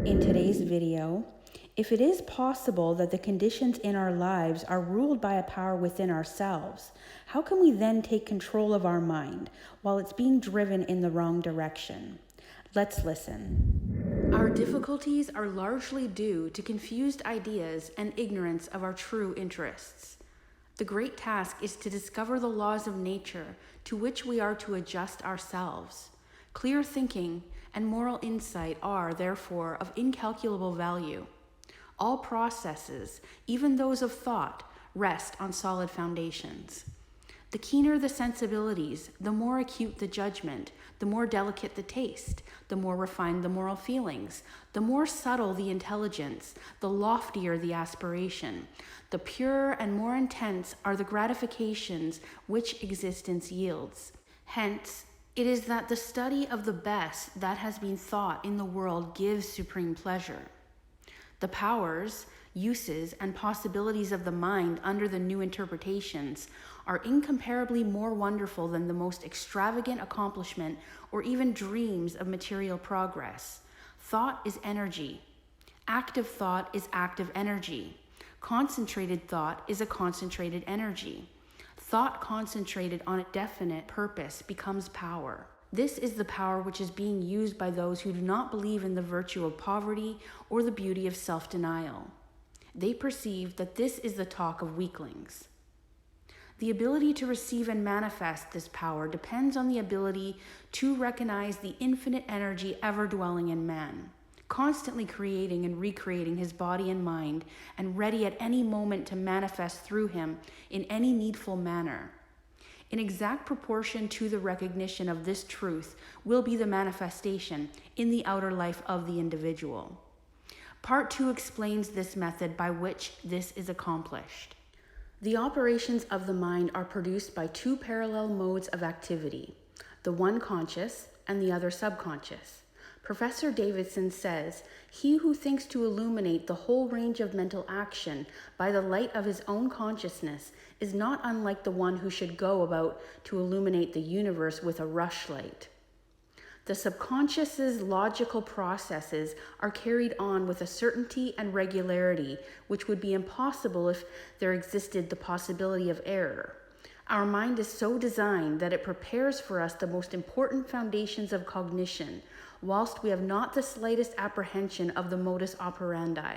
In today's video, if it is possible that the conditions in our lives are ruled by a power within ourselves, how can we then take control of our mind while it's being driven in the wrong direction? Let's listen. Our difficulties are largely due to confused ideas and ignorance of our true interests. The great task is to discover the laws of nature to which we are to adjust ourselves. Clear thinking and moral insight are, therefore, of incalculable value. All processes, even those of thought, rest on solid foundations. The keener the sensibilities, the more acute the judgment, the more delicate the taste, the more refined the moral feelings, the more subtle the intelligence, the loftier the aspiration, the purer and more intense are the gratifications which existence yields. Hence, it is that the study of the best that has been thought in the world gives supreme pleasure. The powers, uses, and possibilities of the mind under the new interpretations are incomparably more wonderful than the most extravagant accomplishment or even dreams of material progress. Thought is energy. Active thought is active energy. Concentrated thought is a concentrated energy. Thought concentrated on a definite purpose becomes power. This is the power which is being used by those who do not believe in the virtue of poverty or the beauty of self-denial. They perceive that this is the talk of weaklings. The ability to receive and manifest this power depends on the ability to recognize the infinite energy ever dwelling in man, constantly creating and recreating his body and mind, and ready at any moment to manifest through him in any needful manner. In exact proportion to the recognition of this truth will be the manifestation in the outer life of the individual. Part 2 explains this method by which this is accomplished. The operations of the mind are produced by two parallel modes of activity, the one conscious and the other subconscious. Professor Davidson says, "He who thinks to illuminate the whole range of mental action by the light of his own consciousness is not unlike the one who should go about to illuminate the universe with a rushlight." The subconscious's logical processes are carried on with a certainty and regularity which would be impossible if there existed the possibility of error. Our mind is so designed that it prepares for us the most important foundations of cognition, whilst we have not the slightest apprehension of the modus operandi.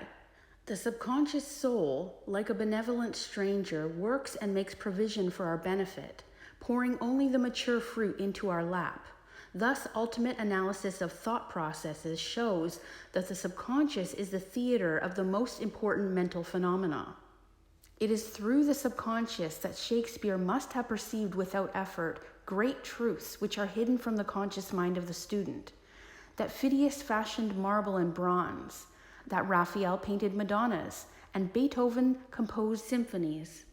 The subconscious soul, like a benevolent stranger, works and makes provision for our benefit, pouring only the mature fruit into our lap. Thus, ultimate analysis of thought processes shows that the subconscious is the theater of the most important mental phenomena. It is through the subconscious that Shakespeare must have perceived without effort great truths which are hidden from the conscious mind of the student. That Phidias fashioned marble and bronze, that Raphael painted Madonnas, and Beethoven composed symphonies.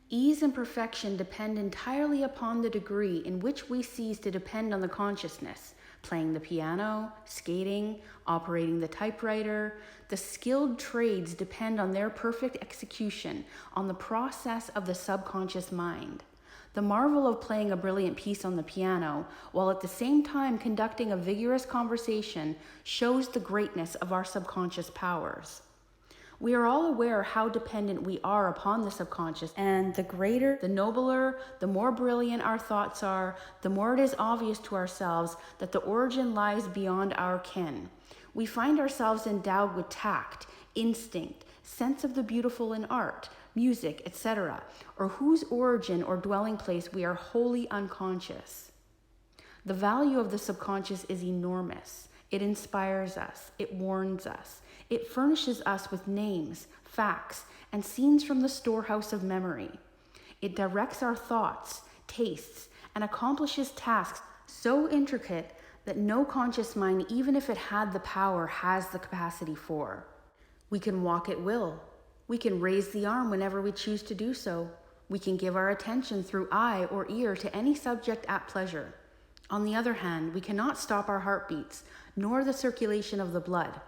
Ease and perfection depend entirely upon the degree in which we cease to depend on the consciousness, playing the piano, skating, operating the typewriter. The skilled trades depend on their perfect execution, on the process of the subconscious mind. The marvel of playing a brilliant piece on the piano, while at the same time conducting a vigorous conversation, shows the greatness of our subconscious powers. We are all aware how dependent we are upon the subconscious, and the greater, the nobler, the more brilliant our thoughts are, the more it is obvious to ourselves that the origin lies beyond our ken. We find ourselves endowed with tact, instinct, sense of the beautiful in art, music, etc., or whose origin or dwelling place we are wholly unconscious. The value of the subconscious is enormous. It inspires us, it warns us, it furnishes us with names, facts, and scenes from the storehouse of memory. It directs our thoughts, tastes, and accomplishes tasks so intricate that no conscious mind, even if it had the power, has the capacity for. We can walk at will. We can raise the arm whenever we choose to do so. We can give our attention through eye or ear to any subject at pleasure. On the other hand, we cannot stop our heartbeats, nor the circulation of the blood,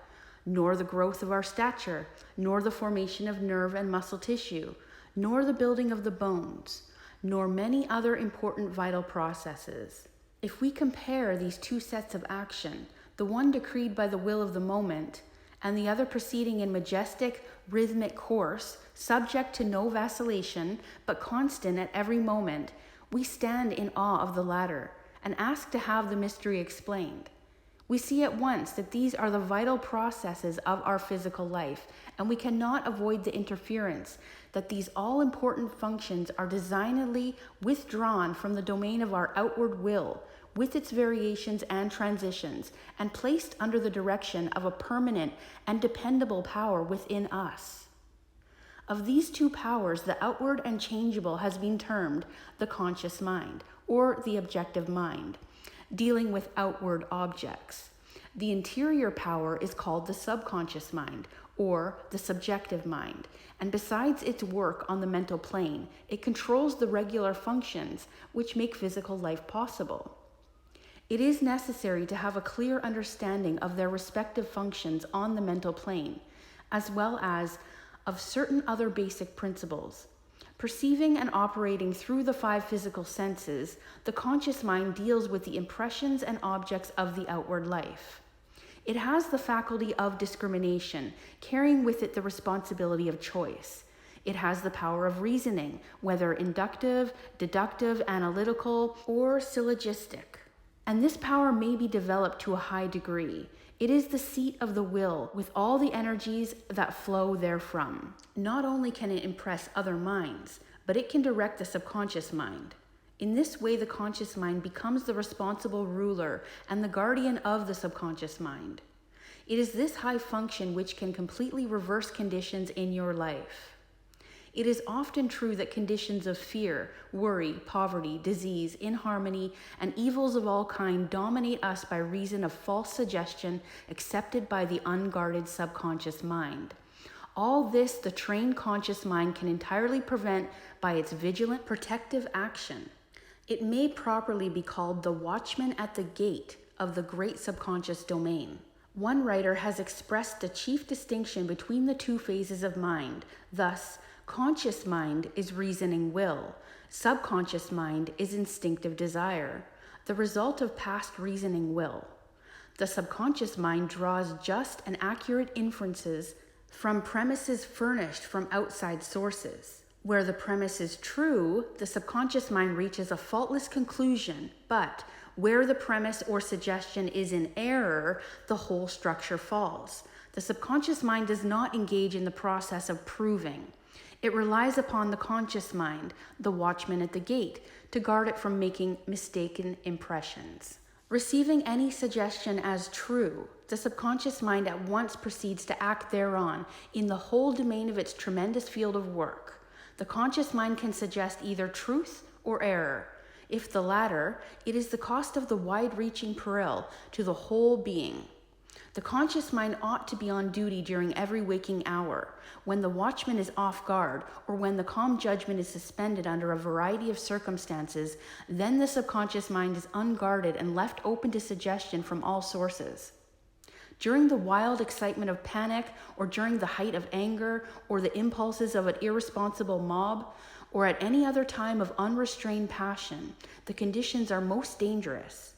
nor the growth of our stature, nor the formation of nerve and muscle tissue, nor the building of the bones, nor many other important vital processes. If we compare these two sets of action, the one decreed by the will of the moment, and the other proceeding in majestic, rhythmic course, subject to no vacillation, but constant at every moment, we stand in awe of the latter and ask to have the mystery explained. We see at once that these are the vital processes of our physical life, and we cannot avoid the interference that these all-important functions are designedly withdrawn from the domain of our outward will, with its variations and transitions, and placed under the direction of a permanent and dependable power within us. Of these two powers, the outward and changeable has been termed the conscious mind, or the objective mind, dealing with outward objects. The interior power is called the subconscious mind, or the subjective mind, and besides its work on the mental plane, it controls the regular functions which make physical life possible. It is necessary to have a clear understanding of their respective functions on the mental plane, as well as of certain other basic principles. Perceiving and operating through the five physical senses, the conscious mind deals with the impressions and objects of the outward life. It has the faculty of discrimination, carrying with it the responsibility of choice. It has the power of reasoning, whether inductive, deductive, analytical, or syllogistic. And this power may be developed to a high degree. It is the seat of the will, with all the energies that flow therefrom. Not only can it impress other minds, but it can direct the subconscious mind. In this way, the conscious mind becomes the responsible ruler and the guardian of the subconscious mind. It is this high function which can completely reverse conditions in your life. It is often true that conditions of fear, worry, poverty, disease, inharmony, and evils of all kinds dominate us by reason of false suggestion accepted by the unguarded subconscious mind. All this the trained conscious mind can entirely prevent by its vigilant protective action. It may properly be called the watchman at the gate of the great subconscious domain. One writer has expressed the chief distinction between the two phases of mind. Thus, conscious mind is reasoning will. Subconscious mind is instinctive desire, the result of past reasoning will. The subconscious mind draws just and accurate inferences from premises furnished from outside sources. Where the premise is true, the subconscious mind reaches a faultless conclusion, but where the premise or suggestion is in error, the whole structure falls. The subconscious mind does not engage in the process of proving. It relies upon the conscious mind, the watchman at the gate, to guard it from making mistaken impressions. Receiving any suggestion as true, the subconscious mind at once proceeds to act thereon in the whole domain of its tremendous field of work. The conscious mind can suggest either truth or error. If the latter, it is the cost of the wide-reaching peril to the whole being. The conscious mind ought to be on duty during every waking hour, when the watchman is off guard, or when the calm judgment is suspended under a variety of circumstances. Then the subconscious mind is unguarded and left open to suggestion from all sources. During the wild excitement of panic, or during the height of anger, or the impulses of an irresponsible mob, or at any other time of unrestrained passion, the conditions are most dangerous.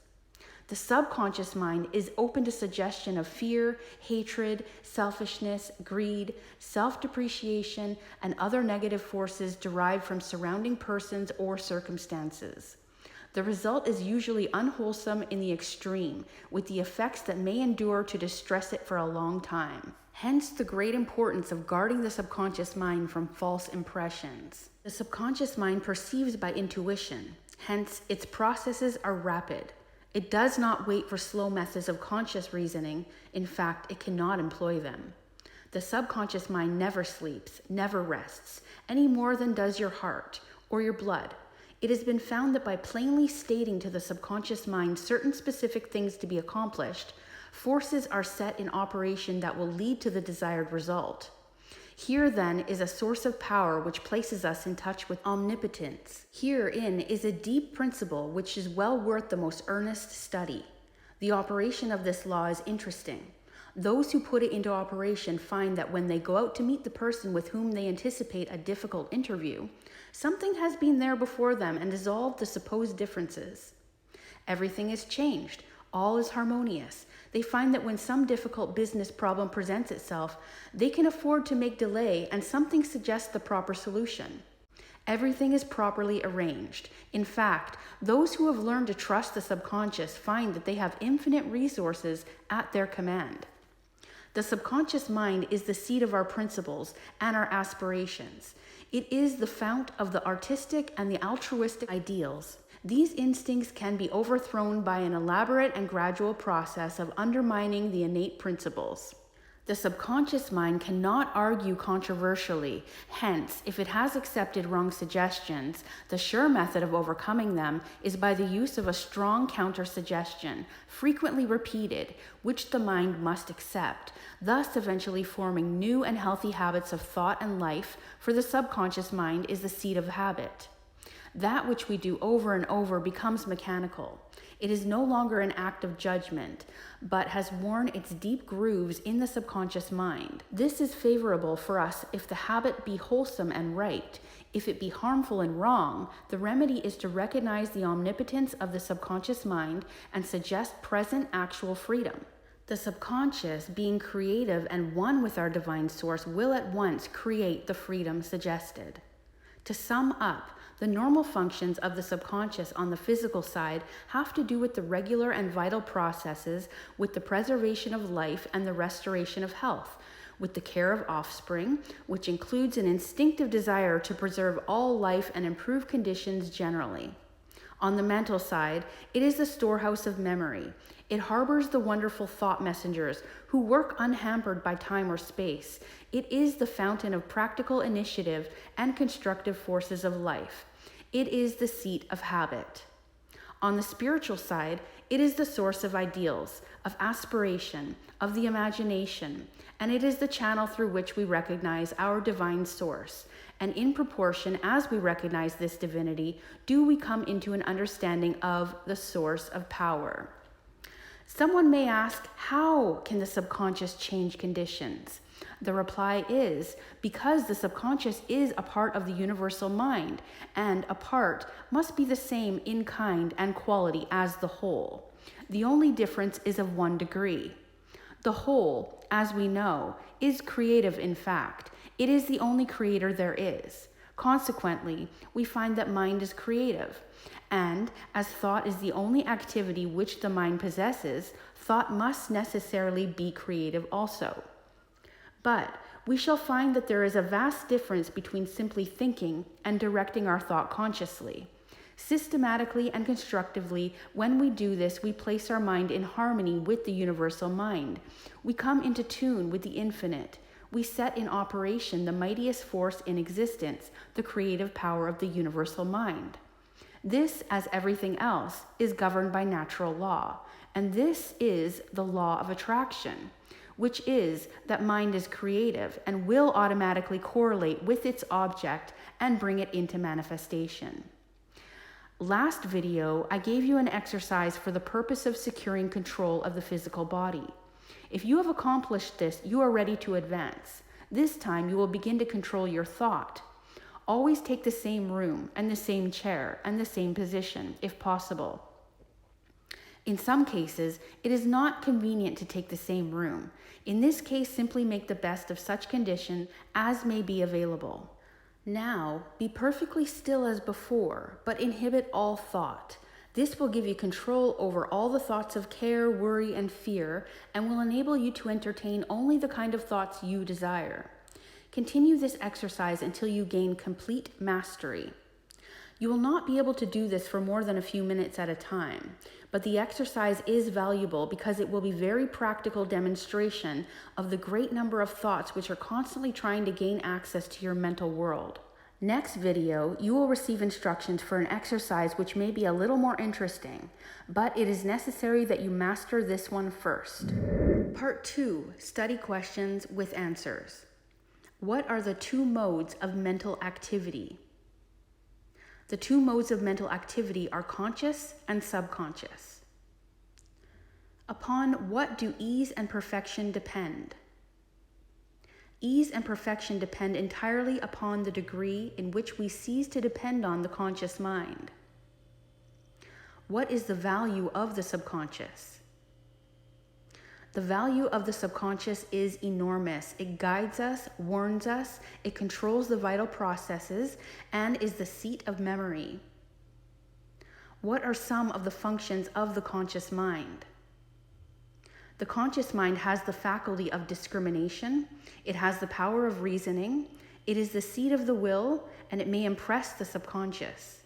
The subconscious mind is open to suggestion of fear, hatred, selfishness, greed, self-depreciation, and other negative forces derived from surrounding persons or circumstances. The result is usually unwholesome in the extreme, with the effects that may endure to distress it for a long time. Hence the great importance of guarding the subconscious mind from false impressions. The subconscious mind perceives by intuition, hence its processes are rapid. It does not wait for slow methods of conscious reasoning. In fact, it cannot employ them. The subconscious mind never sleeps, never rests, any more than does your heart or your blood. It has been found that by plainly stating to the subconscious mind certain specific things to be accomplished, forces are set in operation that will lead to the desired result. Here, then, is a source of power which places us in touch with omnipotence. Herein is a deep principle which is well worth the most earnest study. The operation of this law is interesting. Those who put it into operation find that when they go out to meet the person with whom they anticipate a difficult interview, something has been there before them and dissolved the supposed differences. Everything is changed. All is harmonious. They find that when some difficult business problem presents itself, they can afford to make delay and something suggests the proper solution. Everything is properly arranged. In fact, those who have learned to trust the subconscious find that they have infinite resources at their command. The subconscious mind is the seat of our principles and our aspirations. It is the fount of the artistic and the altruistic ideals. These instincts can be overthrown by an elaborate and gradual process of undermining the innate principles. The subconscious mind cannot argue controversially. Hence, if it has accepted wrong suggestions, the sure method of overcoming them is by the use of a strong counter-suggestion, frequently repeated, which the mind must accept, thus eventually forming new and healthy habits of thought and life, for the subconscious mind is the seat of habit. That which we do over and over becomes mechanical. It is no longer an act of judgment, but has worn its deep grooves in the subconscious mind. This is favorable for us if the habit be wholesome and right. If it be harmful and wrong, the remedy is to recognize the omnipotence of the subconscious mind and suggest present actual freedom. The subconscious, being creative and one with our divine source, will at once create the freedom suggested. To sum up, the normal functions of the subconscious on the physical side have to do with the regular and vital processes, with the preservation of life and the restoration of health, with the care of offspring, which includes an instinctive desire to preserve all life and improve conditions generally. On the mental side, it is the storehouse of memory. It harbors the wonderful thought messengers who work unhampered by time or space. It is the fountain of practical initiative and constructive forces of life. It is the seat of habit. On the spiritual side, it is the source of ideals, of aspiration, of the imagination, and it is the channel through which we recognize our divine source. And in proportion as we recognize this divinity, do we come into an understanding of the source of power. Someone may ask, how can the subconscious change conditions? The reply is, because the subconscious is a part of the universal mind, and a part must be the same in kind and quality as the whole. The only difference is of 1 degree. The whole, as we know, is creative in fact. It is the only creator there is. Consequently, we find that mind is creative. And as thought is the only activity which the mind possesses, thought must necessarily be creative also. But we shall find that there is a vast difference between simply thinking and directing our thought consciously. Systematically and constructively, when we do this, we place our mind in harmony with the universal mind. We come into tune with the infinite. We set in operation the mightiest force in existence, the creative power of the universal mind. This, as everything else, is governed by natural law, and this is the law of attraction, which is that mind is creative and will automatically correlate with its object and bring it into manifestation. Last video, I gave you an exercise for the purpose of securing control of the physical body. If you have accomplished this, you are ready to advance. This time, you will begin to control your thought. Always take the same room and the same chair and the same position, if possible. In some cases, it is not convenient to take the same room. In this case, simply make the best of such condition as may be available. Now, be perfectly still as before, but inhibit all thought. This will give you control over all the thoughts of care, worry, and fear, and will enable you to entertain only the kind of thoughts you desire. Continue this exercise until you gain complete mastery. You will not be able to do this for more than a few minutes at a time, but the exercise is valuable because it will be a very practical demonstration of the great number of thoughts which are constantly trying to gain access to your mental world. Next video, you will receive instructions for an exercise which may be a little more interesting, but it is necessary that you master this one first. Part 2, study questions with answers. What are the 2 modes of mental activity? The 2 modes of mental activity are conscious and subconscious. Upon what do ease and perfection depend? Ease and perfection depend entirely upon the degree in which we cease to depend on the conscious mind. What is the value of the subconscious? The value of the subconscious is enormous. It guides us, warns us, it controls the vital processes, and is the seat of memory. What are some of the functions of the conscious mind? The conscious mind has the faculty of discrimination, it has the power of reasoning, it is the seat of the will, and it may impress the subconscious.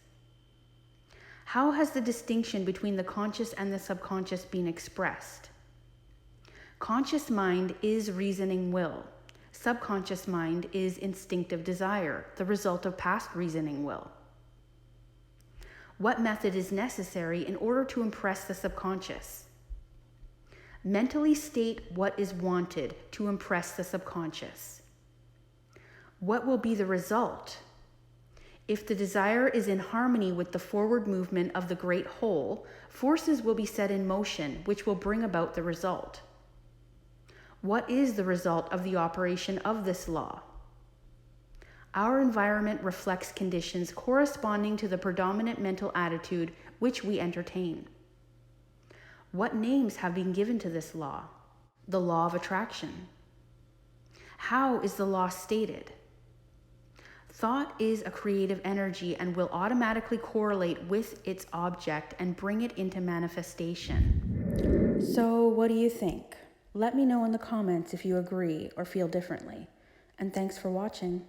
How has the distinction between the conscious and the subconscious been expressed? Conscious mind is reasoning will. Subconscious mind is instinctive desire, the result of past reasoning will. What method is necessary in order to impress the subconscious? Mentally state what is wanted to impress the subconscious. What will be the result? If the desire is in harmony with the forward movement of the great whole, forces will be set in motion which will bring about the result. What is the result of the operation of this law? Our environment reflects conditions corresponding to the predominant mental attitude which we entertain. What names have been given to this law? The law of attraction. How is the law stated? Thought is a creative energy and will automatically correlate with its object and bring it into manifestation. So, what do you think? Let me know in the comments if you agree or feel differently. And thanks for watching.